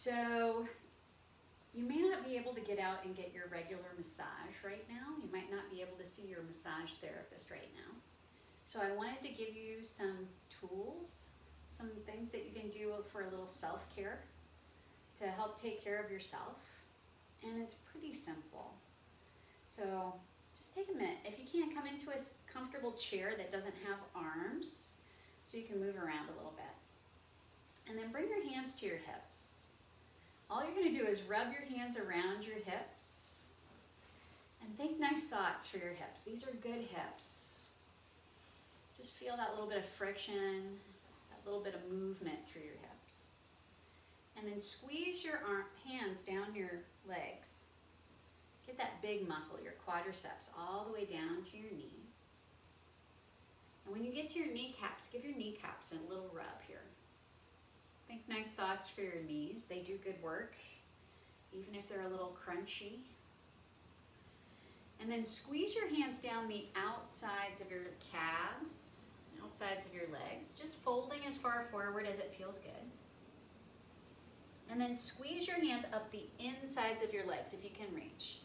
So you may not be able to get out and get your regular massage right now. You might not be able to see your massage therapist right now. So I wanted to give you some tools, some things that you can do for a little self-care to help take care of yourself. And it's pretty simple. So just take a minute. If you can't, come into a comfortable chair that doesn't have arms so you can move around a little bit. And then bring your hands to your hips. All you're going to do is rub your hands around your hips and think nice thoughts for your hips. These are good hips. Just feel that little bit of friction, that little bit of movement through your hips. And then squeeze your hands down your legs. Get that big muscle, your quadriceps, all the way down to your knees. And when you get to your kneecaps, give your kneecaps a little rub here. Think nice thoughts for your knees. They do good work, even if they're a little crunchy. And then squeeze your hands down the outsides of your calves, outsides of your legs, just folding as far forward as it feels good. And then squeeze your hands up the insides of your legs if you can reach.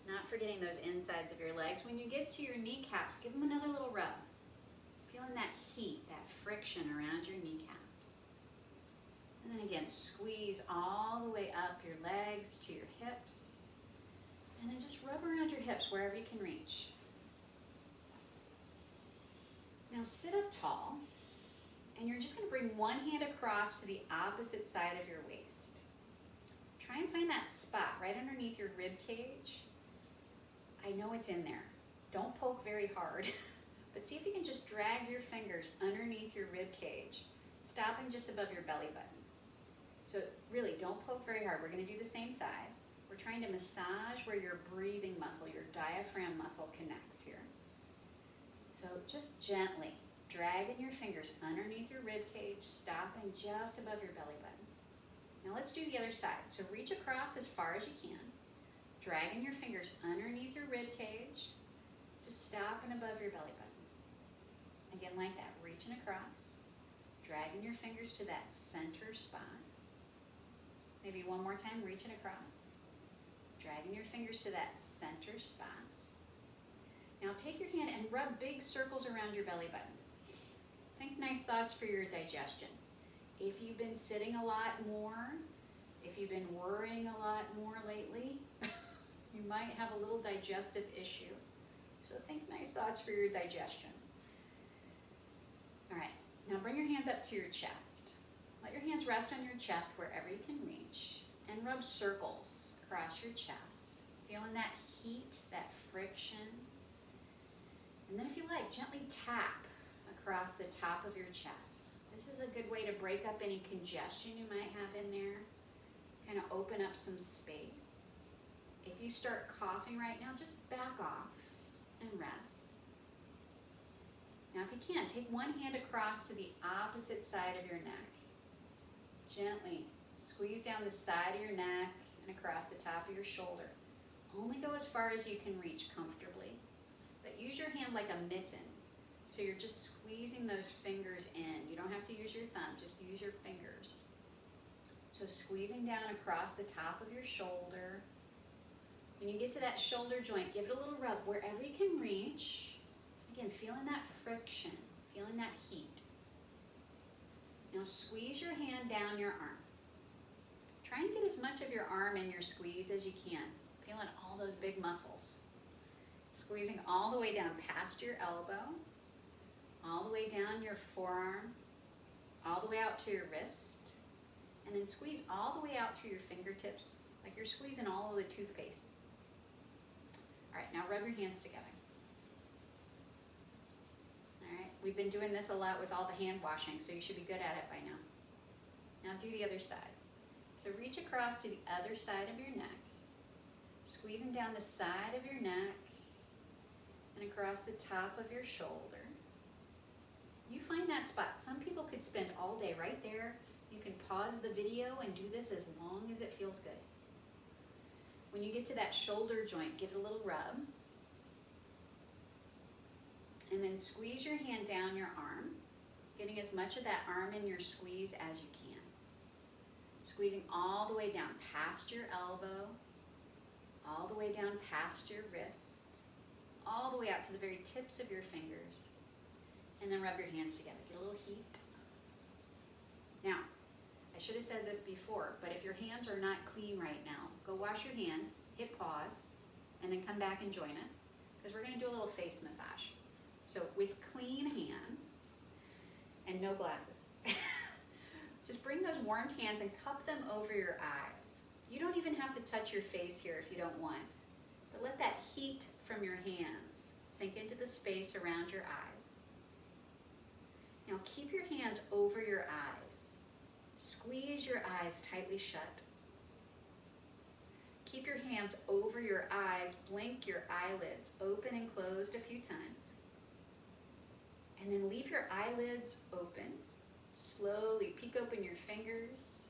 Not forgetting those insides of your legs. When you get to your kneecaps, give them another little rub. Feeling that heat, that friction around your kneecaps. And then again, squeeze all the way up your legs to your hips. And then just rub around your hips wherever you can reach. Now sit up tall. And you're just going to bring one hand across to the opposite side of your waist. Try and find that spot right underneath your rib cage. I know it's in there. Don't poke very hard, but see if you can just drag your fingers underneath your rib cage, stopping just above your belly button. So really, don't poke very hard. We're going to do the same side. We're trying to massage where your breathing muscle, your diaphragm muscle connects here. So just gently dragging your fingers underneath your rib cage, stopping just above your belly button. Now let's do the other side. So reach across as far as you can, dragging your fingers underneath your rib cage, just stopping above your belly button. Again, like that, reaching across, dragging your fingers to that center spot. Maybe one more time, reaching across, dragging your fingers to that center spot. Now take your hand and rub big circles around your belly button. Think nice thoughts for your digestion. If you've been sitting a lot more, if you've been worrying a lot more lately, you might have a little digestive issue. So think nice thoughts for your digestion. All right, now bring your hands up to your chest. Let your hands rest on your chest wherever you can reach and rub circles across your chest, feeling that heat, that friction. And then if you like, gently tap across the top of your chest. This is a good way to break up any congestion you might have in there, kind of open up some space. If you start coughing right now, just back off and rest. Now if you can, take one hand across to the opposite side of your neck. Gently squeeze down the side of your neck and across the top of your shoulder. Only go as far as you can reach comfortably, but use your hand like a mitten. So you're just squeezing those fingers in. You don't have to use your thumb, just use your fingers. So squeezing down across the top of your shoulder. When you get to that shoulder joint, give it a little rub wherever you can reach. Again, feeling that friction, feeling that heat. Now squeeze your hand down your arm. Try and get as much of your arm in your squeeze as you can. Feeling all those big muscles. Squeezing all the way down past your elbow, all the way down your forearm, all the way out to your wrist, and then squeeze all the way out through your fingertips, like you're squeezing all of the toothpaste. All right, now rub your hands together. All right, we've been doing this a lot with all the hand washing, so you should be good at it by now. Now do the other side. So reach across to the other side of your neck, squeezing down the side of your neck and across the top of your shoulder. You find that spot. Some people could spend all day right there. You can pause the video and do this as long as it feels good. When you get to that shoulder joint, give it a little rub. And then squeeze your hand down your arm, getting as much of that arm in your squeeze as you can. Squeezing all the way down past your elbow, all the way down past your wrist, all the way out to the very tips of your fingers. And then rub your hands together. Get a little heat. Now, I should have said this before, but if your hands are not clean right now, go wash your hands, hit pause, and then come back and join us, because we're going to do a little face massage. So with clean hands and no glasses, just bring those warmed hands and cup them over your eyes. You don't even have to touch your face here if you don't want, but let that heat from your hands sink into the space around your eyes. Now keep your hands over your eyes. Squeeze your eyes tightly shut. Keep your hands over your eyes. Blink your eyelids open and closed a few times. And then leave your eyelids open. Slowly peek open your fingers.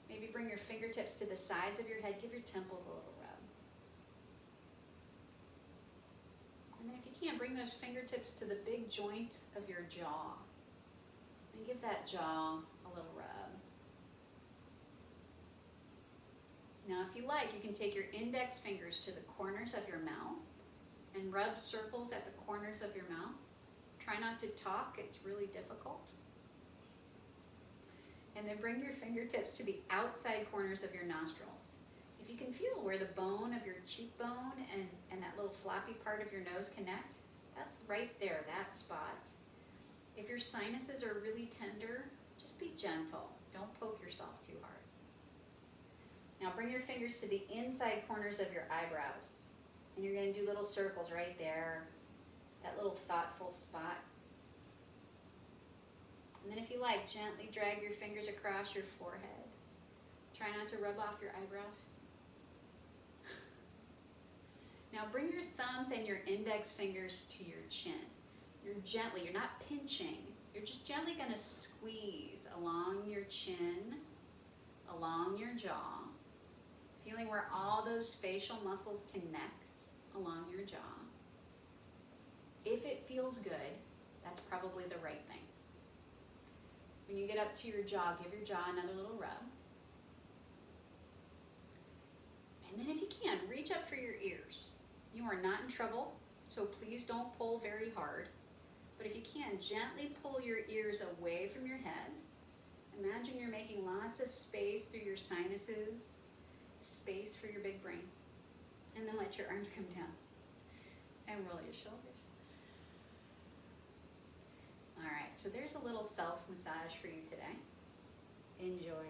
Maybe bring your fingertips to the sides of your head. Give your temples a little rub. And then if you can't, bring those fingertips to the big joint of your jaw. And give that jaw a little rub. Now if you like, you can take your index fingers to the corners of your mouth and rub circles at the corners of your mouth. Try not to talk, it's really difficult. And then bring your fingertips to the outside corners of your nostrils. If you can feel where the bone of your cheekbone and that little floppy part of your nose connect, that's right there, that spot. If your sinuses are really tender, just be gentle. Don't poke yourself too hard. Now bring your fingers to the inside corners of your eyebrows. And you're going to do little circles right there, that little thoughtful spot. And then if you like, gently drag your fingers across your forehead. Try not to rub off your eyebrows. Now bring your thumbs and your index fingers to your chin. You're not pinching. You're just gently going to squeeze along your chin, along your jaw, feeling where all those facial muscles connect along your jaw. If it feels good, that's probably the right thing. When you get up to your jaw, give your jaw another little rub. And then if you can, reach up for your ears. You are not in trouble, so please don't pull very hard. But if you can, gently pull your ears away from your head. Imagine you're making lots of space through your sinuses, space for your big brains. And then let your arms come down and roll your shoulders. All right, so there's a little self massage for you today. Enjoy.